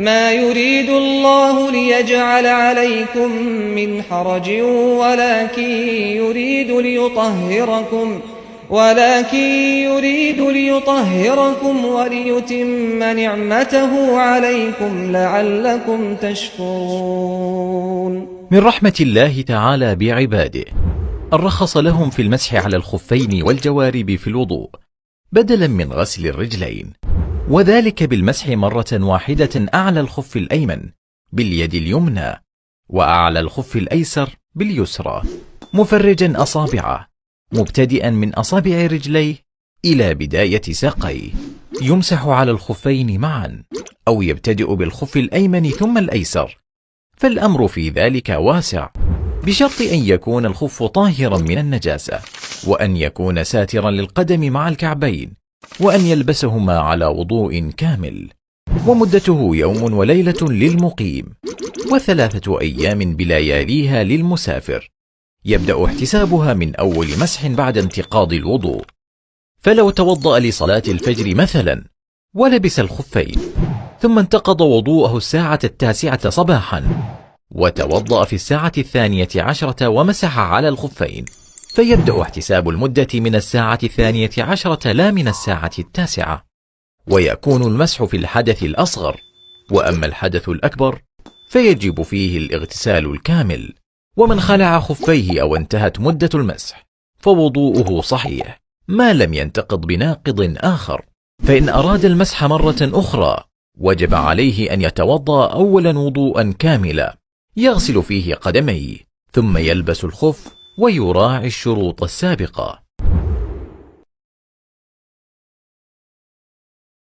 ما يريد الله ليجعل عليكم من حرج ولكن يريد ليطهركم وليتم نعمته عليكم لعلكم تشكرون. من رحمة الله تعالى بعباده أن رخص لهم في المسح على الخفين والجوارب في الوضوء بدلا من غسل الرجلين، وذلك بالمسح مرة واحدة أعلى الخف الأيمن باليد اليمنى وأعلى الخف الأيسر باليسرى، مفرجا أصابعه مبتدئا من أصابع رجليه إلى بداية ساقيه. يمسح على الخفين معا أو يبتدئ بالخف الأيمن ثم الأيسر، فالأمر في ذلك واسع، بشرط أن يكون الخف طاهرا من النجاسة، وأن يكون ساترا للقدم مع الكعبين، وأن يلبسهما على وضوء كامل. ومدته يوم وليلة للمقيم، و3 أيام بلياليها للمسافر، يبدأ احتسابها من أول مسح بعد انتقاض الوضوء. فلو توضأ لصلاة الفجر مثلا ولبس الخفين ثم انتقض وضوءه الساعة 9 صباحا وتوضأ في الساعة 12 ومسح على الخفين، فيبدأ احتساب المدة من الساعة 12 لا من الساعة 9، ويكون المسح في الحدث الأصغر، وأما الحدث الأكبر فيجب فيه الاغتسال الكامل. ومن خلع خفيه أو انتهت مدة المسح فوضوءه صحيح ما لم ينتقض بناقض آخر، فإن أراد المسح مرة أخرى وجب عليه أن يتوضأ أولا وضوءا كاملا يغسل فيه قدميه ثم يلبس الخف ويراعي الشروط السابقة.